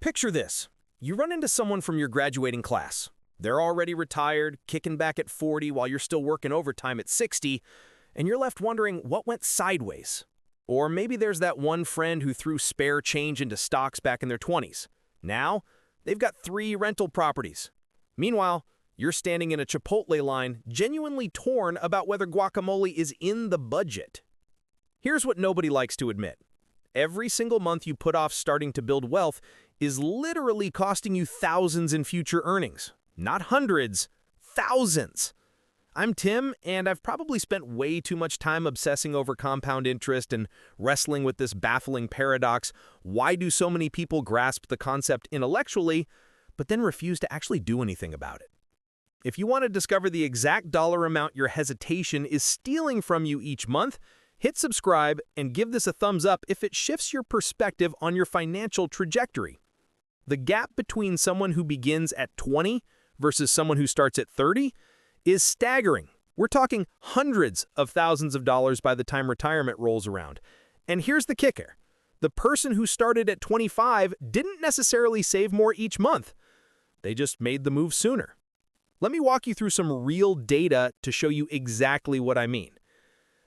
Picture this. You run into someone from your graduating class. They're already retired, kicking back at 40 while you're still working overtime at 60, and you're left wondering what went sideways. Or maybe there's that one friend who threw spare change into stocks back in their 20s. Now, they've got 3 rental properties. Meanwhile, you're standing in a Chipotle line, genuinely torn about whether guacamole is in the budget. Here's what nobody likes to admit. Every single month you put off starting to build wealth is literally costing you thousands in future earnings. Not hundreds, thousands. I'm Tim, and I've probably spent way too much time obsessing over compound interest and wrestling with this baffling paradox. Why do so many people grasp the concept intellectually, but then refuse to actually do anything about it? If you want to discover the exact dollar amount your hesitation is stealing from you each month, hit subscribe and give this a thumbs up if it shifts your perspective on your financial trajectory. The gap between someone who begins at 20 versus someone who starts at 30 is staggering. We're talking hundreds of thousands of dollars by the time retirement rolls around. And here's the kicker. The person who started at 25 didn't necessarily save more each month. They just made the move sooner. Let me walk you through some real data to show you exactly what I mean.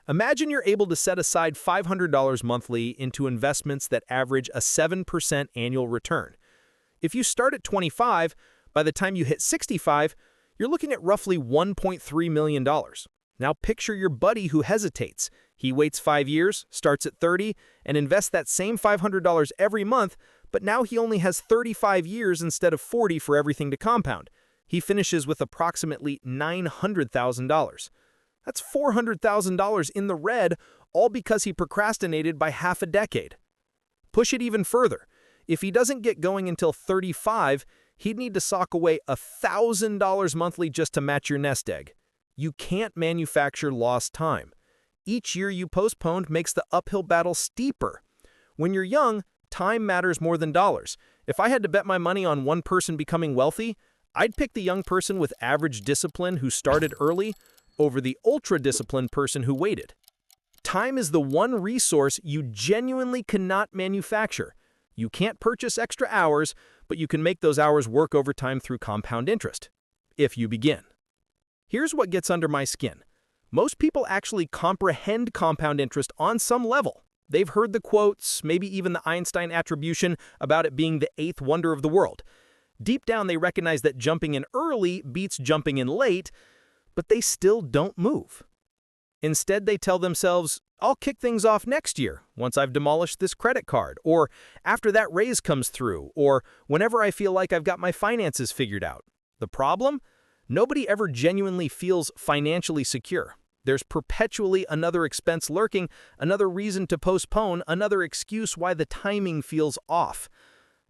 Imagine you're able to set aside $500 monthly into investments that average a 7% annual return. If you start at 25, by the time you hit 65, you're looking at roughly $1.3 million. Now picture your buddy who hesitates. He waits 5 years, starts at 30, and invests that same $500 every month, but now he only has 35 years instead of 40 for everything to compound. He finishes with approximately $900,000. That's $400,000 in the red, all because he procrastinated by half a decade. Push it even further. If he doesn't get going until 35, he'd need to sock away $1,000 monthly just to match your nest egg. You can't manufacture lost time. Each year you postponed makes the uphill battle steeper. When you're young, time matters more than dollars. If I had to bet my money on one person becoming wealthy, I'd pick the young person with average discipline who started early over the ultra-disciplined person who waited. Time is the one resource you genuinely cannot manufacture. You can't purchase extra hours, but you can make those hours work over time through compound interest, if you begin. Here's what gets under my skin. Most people actually comprehend compound interest on some level. They've heard the quotes, maybe even the Einstein attribution about it being the 8th wonder of the world. Deep down, they recognize that jumping in early beats jumping in late, but they still don't move. Instead, they tell themselves, I'll kick things off next year once I've demolished this credit card, or after that raise comes through, or whenever I feel like I've got my finances figured out. The problem? Nobody ever genuinely feels financially secure. There's perpetually another expense lurking, another reason to postpone, another excuse why the timing feels off.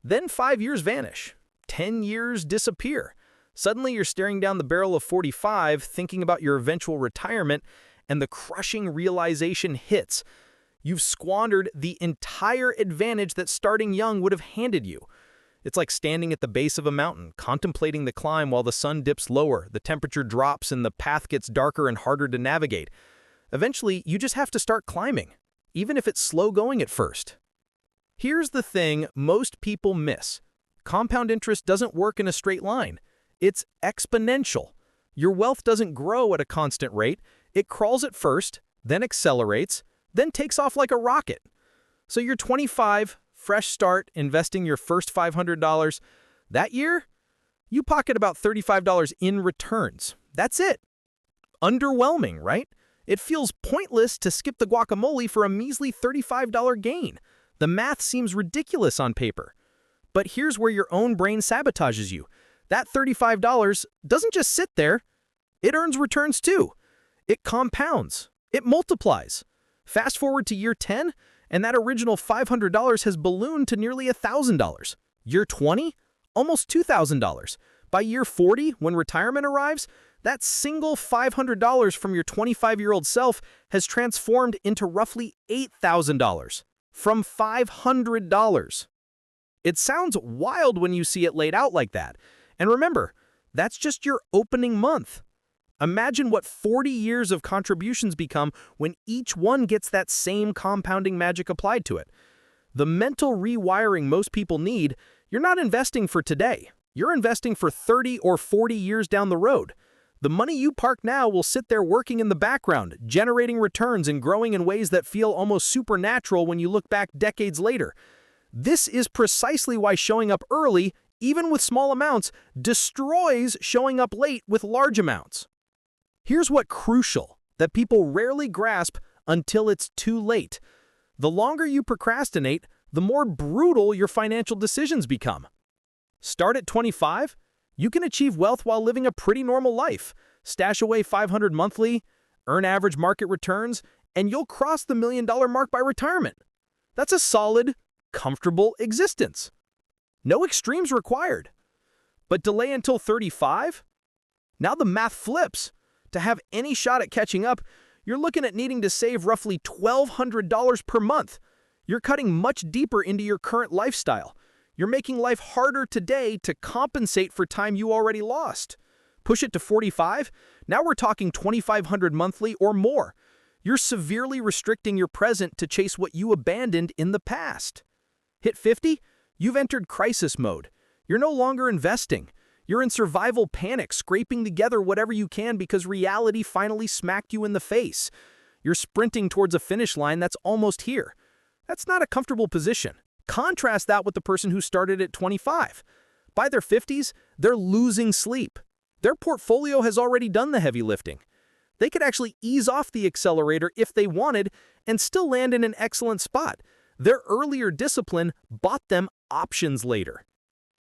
Then 5 years vanish. 10 years disappear. Suddenly you're staring down the barrel of 45, thinking about your eventual retirement, and the crushing realization hits. You've squandered the entire advantage that starting young would have handed you. It's like standing at the base of a mountain, contemplating the climb while the sun dips lower, the temperature drops, and the path gets darker and harder to navigate. Eventually, you just have to start climbing, even if it's slow going at first. Here's the thing most people miss. Compound interest doesn't work in a straight line. It's exponential. Your wealth doesn't grow at a constant rate. It crawls at first, then accelerates, then takes off like a rocket. So you're 25, fresh start, investing your first $500. That year, you pocket about $35 in returns. That's it. Underwhelming, right? It feels pointless to skip the guacamole for a measly $35 gain. The math seems ridiculous on paper. But here's where your own brain sabotages you. That $35 doesn't just sit there. It earns returns too. It compounds. It multiplies. Fast forward to year 10, and that original $500 has ballooned to nearly $1,000. Year 20, almost $2,000. By year 40, when retirement arrives, that single $500 from your 25-year-old self has transformed into roughly $8,000 from $500. It sounds wild when you see it laid out like that. And remember, that's just your opening month. Imagine what 40 years of contributions become when each one gets that same compounding magic applied to it. The mental rewiring most people need, You're not investing for today. You're investing for 30 or 40 years down the road. The money you park now will sit there working in the background, generating returns and growing in ways that feel almost supernatural when you look back decades later. This is precisely why showing up early, even with small amounts, destroys showing up late with large amounts. Here's what's crucial that people rarely grasp until it's too late. The longer you procrastinate, the more brutal your financial decisions become. Start at 25, you can achieve wealth while living a pretty normal life. Stash away $500 monthly, earn average market returns, and you'll cross the $1 million mark by retirement. That's a solid, comfortable existence. No extremes required. But delay until 35? Now the math flips. To have any shot at catching up, you're looking at needing to save roughly $1,200 per month. You're cutting much deeper into your current lifestyle. You're making life harder today to compensate for time you already lost. Push it to 45, now we're talking $2,500 monthly or more. You're severely restricting your present to chase what you abandoned in the past. Hit 50, you've entered crisis mode. You're no longer investing. You're in survival panic, scraping together whatever you can because reality finally smacked you in the face. You're sprinting towards a finish line that's almost here. That's not a comfortable position. Contrast that with the person who started at 25. By their 50s, they're losing sleep. Their portfolio has already done the heavy lifting. They could actually ease off the accelerator if they wanted and still land in an excellent spot. Their earlier discipline bought them options later.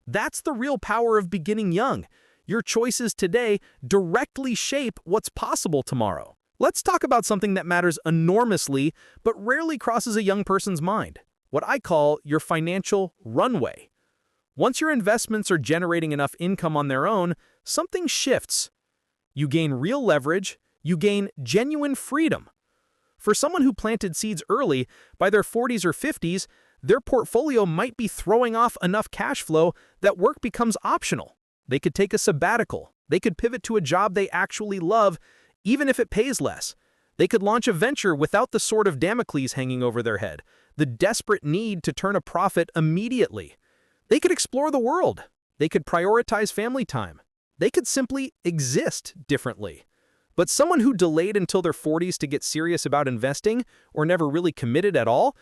That's the real power of beginning young. Your choices today directly shape what's possible tomorrow. Let's talk about something that matters enormously but rarely crosses a young person's mind. What I call your financial runway. Once your investments are generating enough income on their own, something shifts. You gain real leverage, you gain genuine freedom. For someone who planted seeds early, by their 40s or 50s, their portfolio might be throwing off enough cash flow that work becomes optional. They could take a sabbatical. They could pivot to a job they actually love, even if it pays less. They could launch a venture without the sword of Damocles hanging over their head, the desperate need to turn a profit immediately. They could explore the world. They could prioritize family time. They could simply exist differently. But someone who delayed until their 40s to get serious about investing or never really committed at all,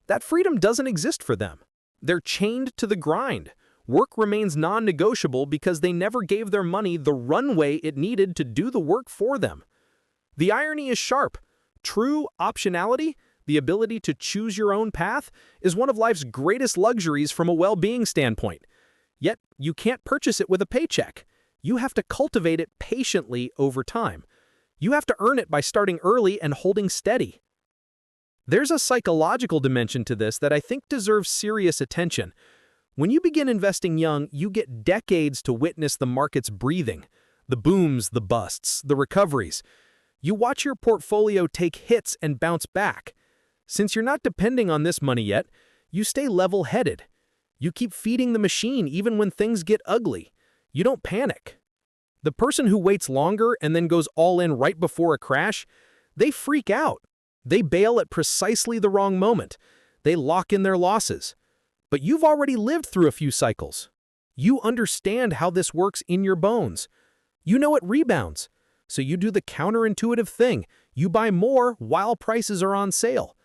that freedom doesn't exist for them. They're chained to the grind. Work remains non-negotiable because they never gave their money the runway it needed to do the work for them. The irony is sharp. True optionality, the ability to choose your own path, is one of life's greatest luxuries from a well-being standpoint. Yet, you can't purchase it with a paycheck. You have to cultivate it patiently over time. You have to earn it by starting early and holding steady. There's a psychological dimension to this that I think deserves serious attention. When you begin investing young, you get decades to witness the market's breathing. The booms, the busts, the recoveries. You watch your portfolio take hits and bounce back. Since you're not depending on this money yet, you stay level-headed. You keep feeding the machine even when things get ugly. You don't panic. The person who waits longer and then goes all in right before a crash, they freak out. They bail at precisely the wrong moment. They lock in their losses. But you've already lived through a few cycles. You understand how this works in your bones. You know it rebounds. So you do the counterintuitive thing. You buy more while prices are on sale.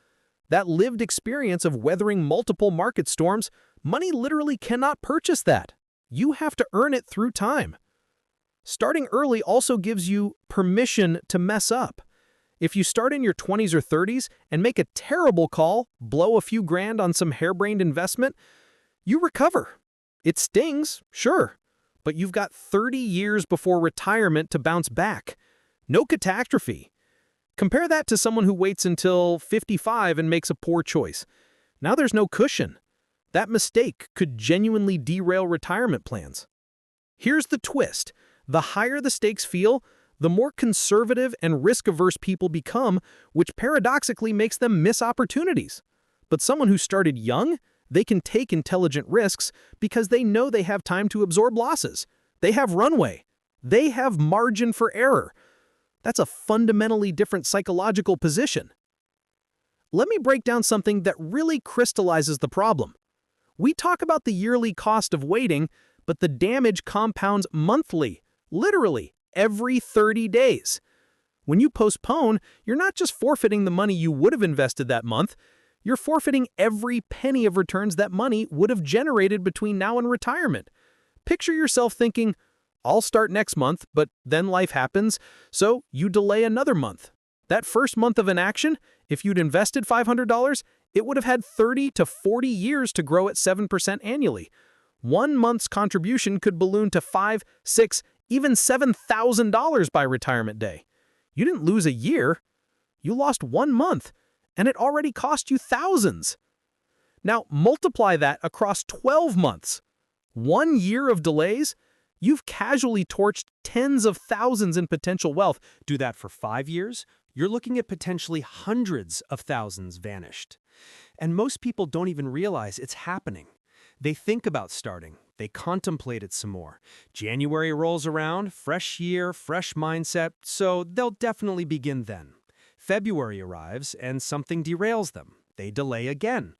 That lived experience of weathering multiple market storms, money literally cannot purchase that. You have to earn it through time. Starting early also gives you permission to mess up. If you start in your 20s or 30s and make a terrible call, blow a few grand on some harebrained investment, you recover. It stings, sure, but you've got 30 years before retirement to bounce back. No catastrophe. Compare that to someone who waits until 55 and makes a poor choice. Now there's no cushion. That mistake could genuinely derail retirement plans. Here's the twist. The higher the stakes feel, the more conservative and risk-averse people become, which paradoxically makes them miss opportunities. But someone who started young, they can take intelligent risks because they know they have time to absorb losses. They have runway. They have margin for error. That's a fundamentally different psychological position. Let me break down something that really crystallizes the problem. We talk about the yearly cost of waiting, but the damage compounds monthly, literally every 30 days. When you postpone, you're not just forfeiting the money you would have invested that month, you're forfeiting every penny of returns that money would have generated between now and retirement. Picture yourself thinking, I'll start next month, but then life happens, so you delay another month. That first month of inaction, if you'd invested $500, it would have had 30 to 40 years to grow at 7% annually. 1 month's contribution could balloon to $5, $6, even $7,000 by retirement day. You didn't lose a year, you lost 1 month, and it already cost you thousands. Now multiply that across 12 months. 1 year of delays, you've casually torched tens of thousands in potential wealth. Do that for 5 years, you're looking at potentially hundreds of thousands vanished. And most people don't even realize it's happening. They think about starting. They contemplate it some more. January rolls around, fresh year, fresh mindset, so they'll definitely begin then. February arrives and something derails them. They delay again.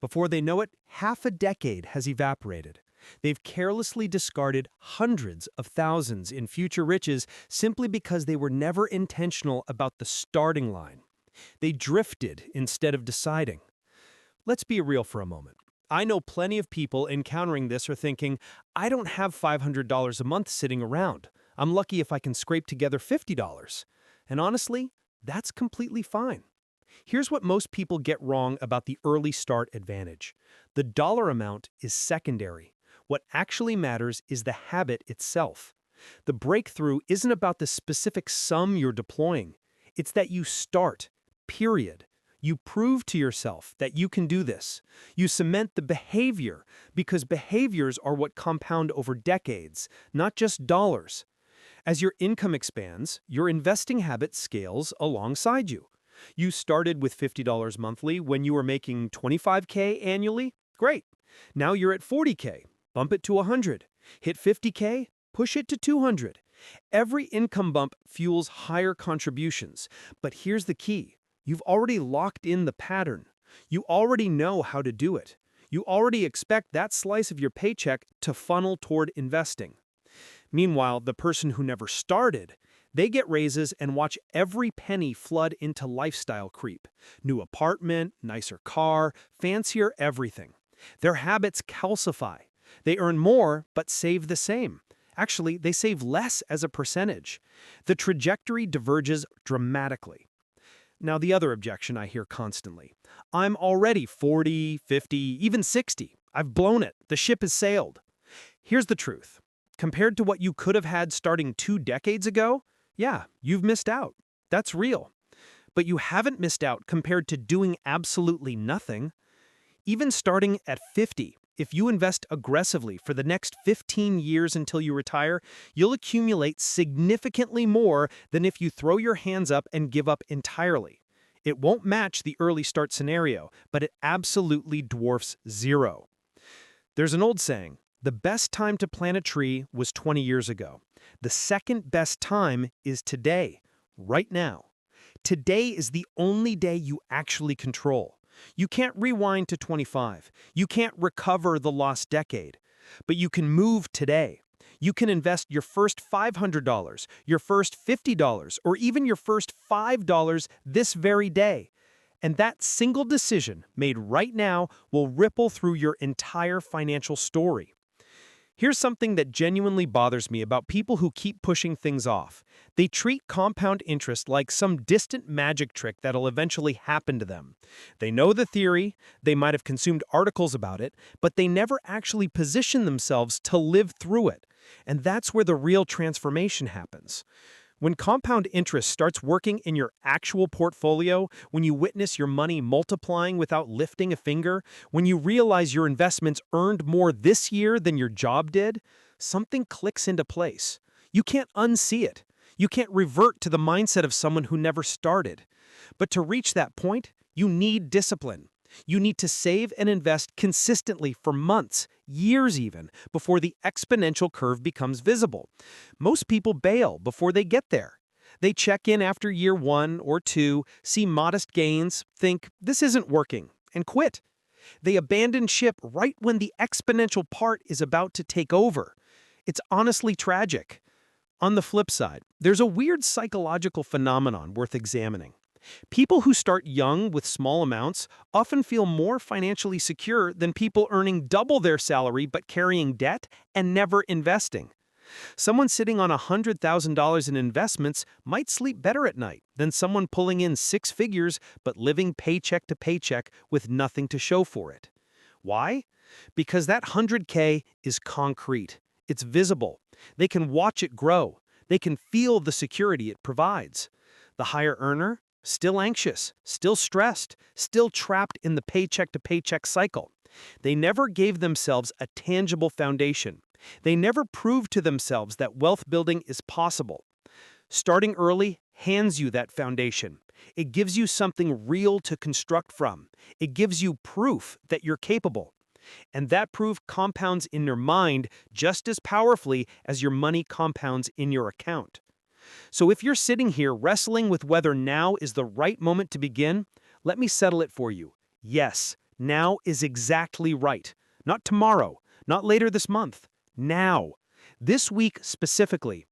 Before they know it, half a decade has evaporated. They've carelessly discarded hundreds of thousands in future riches simply because they were never intentional about the starting line. They drifted instead of deciding. Let's be real for a moment. I know plenty of people encountering this are thinking, I don't have $500 a month sitting around. I'm lucky if I can scrape together $50. And honestly, that's completely fine. Here's what most people get wrong about the early start advantage. The dollar amount is secondary. What actually matters is the habit itself. The breakthrough isn't about the specific sum you're deploying. It's that you start, period. You prove to yourself that you can do this. You cement the behavior, because behaviors are what compound over decades, not just dollars. As your income expands, your investing habit scales alongside you. You started with $50 monthly when you were making $25K annually? Great. Now you're at $40K. Bump it to $100. Hit $50K, push it to $200. Every income bump fuels higher contributions. But here's the key. You've already locked in the pattern. You already know how to do it. You already expect that slice of your paycheck to funnel toward investing. Meanwhile, the person who never started, they get raises and watch every penny flood into lifestyle creep. New apartment, nicer car, fancier everything. Their habits calcify. They earn more, but save the same. Actually, they save less as a percentage. The trajectory diverges dramatically. Now, the other objection I hear constantly. I'm already 40, 50, even 60. I've blown it. The ship has sailed. Here's the truth. Compared to what you could have had starting 2 decades ago, yeah, you've missed out. That's real. But you haven't missed out compared to doing absolutely nothing. Even starting at 50, if you invest aggressively for the next 15 years until you retire, you'll accumulate significantly more than if you throw your hands up and give up entirely. It won't match the early start scenario, but it absolutely dwarfs zero. There's an old saying, the best time to plant a tree was 20 years ago. The second best time is today, right now. Today is the only day you actually control. You can't rewind to 25. You can't recover the lost decade. But you can move today. You can invest your first $500, your first $50, or even your first $5 this very day. And that single decision made right now will ripple through your entire financial story. Here's something that genuinely bothers me about people who keep pushing things off. They treat compound interest like some distant magic trick that'll eventually happen to them. They know the theory, they might have consumed articles about it, but they never actually position themselves to live through it. And that's where the real transformation happens. When compound interest starts working in your actual portfolio, when you witness your money multiplying without lifting a finger, when you realize your investments earned more this year than your job did, something clicks into place. You can't unsee it. You can't revert to the mindset of someone who never started. But to reach that point, you need discipline. You need to save and invest consistently for months, years even, before the exponential curve becomes visible. Most people bail before they get there. They check in after year 1 or 2, see modest gains, think, this isn't working, and quit. They abandon ship right when the exponential part is about to take over. It's honestly tragic. On the flip side, there's a weird psychological phenomenon worth examining. People who start young with small amounts often feel more financially secure than people earning double their salary but carrying debt and never investing. Someone sitting on $100,000 in investments might sleep better at night than someone pulling in six figures but living paycheck to paycheck with nothing to show for it. Why? Because that 100K is concrete. It's visible. They can watch it grow. They can feel the security it provides. The higher earner? Still anxious, still stressed, still trapped in the paycheck to paycheck cycle. They never gave themselves a tangible foundation. They never proved to themselves that wealth building is possible. Starting early hands you that foundation. It gives you something real to construct from. It gives you proof that you're capable. And that proof compounds in your mind just as powerfully as your money compounds in your account. So if you're sitting here wrestling with whether now is the right moment to begin, let me settle it for you. Yes, now is exactly right. Not tomorrow, not later this month. Now. This week specifically.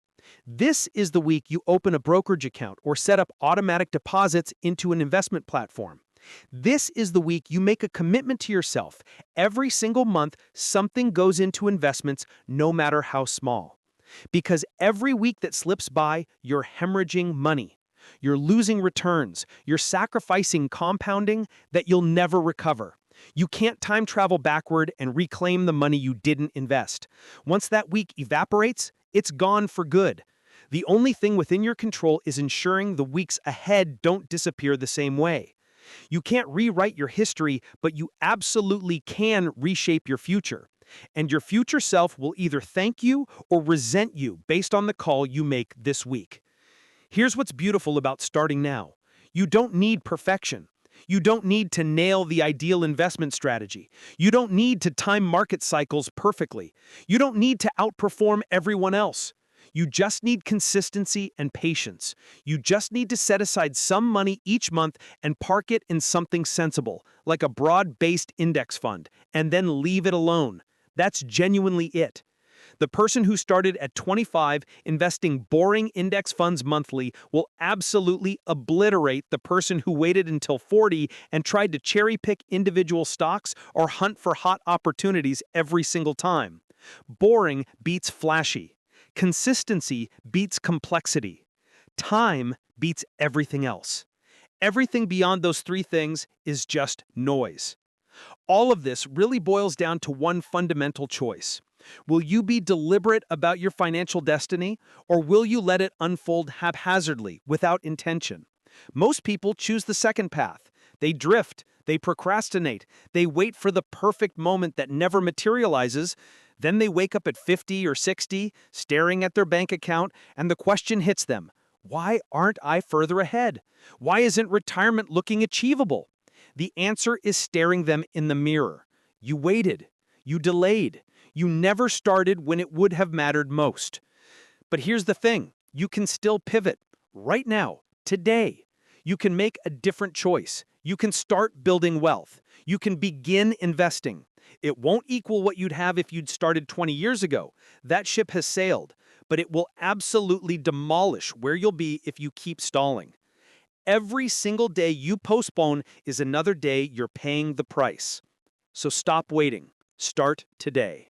This is the week you open a brokerage account or set up automatic deposits into an investment platform. This is the week you make a commitment to yourself. Every single month, something goes into investments, no matter how small. Because every week that slips by, you're hemorrhaging money. You're losing returns. You're sacrificing compounding that you'll never recover. You can't time travel backward and reclaim the money you didn't invest. Once that week evaporates, it's gone for good. The only thing within your control is ensuring the weeks ahead don't disappear the same way. You can't rewrite your history, but you absolutely can reshape your future. And your future self will either thank you or resent you based on the call you make this week. Here's what's beautiful about starting now. You don't need perfection. You don't need to nail the ideal investment strategy. You don't need to time market cycles perfectly. You don't need to outperform everyone else. You just need consistency and patience. You just need to set aside some money each month and park it in something sensible, like a broad-based index fund, and then leave it alone. That's genuinely it. The person who started at 25 investing boring index funds monthly will absolutely obliterate the person who waited until 40 and tried to cherry-pick individual stocks or hunt for hot opportunities every single time. Boring beats flashy. Consistency beats complexity. Time beats everything else. Everything beyond those three things is just noise. All of this really boils down to one fundamental choice. Will you be deliberate about your financial destiny, or will you let it unfold haphazardly, without intention? Most people choose the second path. They drift, they procrastinate, they wait for the perfect moment that never materializes. Then they wake up at 50 or 60, staring at their bank account, and the question hits them, why aren't I further ahead? Why isn't retirement looking achievable? The answer is staring them in the mirror. You waited. You delayed. You never started when it would have mattered most. But here's the thing. You can still pivot. Right now. Today. You can make a different choice. You can start building wealth. You can begin investing. It won't equal what you'd have if you'd started 20 years ago. That ship has sailed. But it will absolutely demolish where you'll be if you keep stalling. Every single day you postpone is another day you're paying the price. So stop waiting. Start today.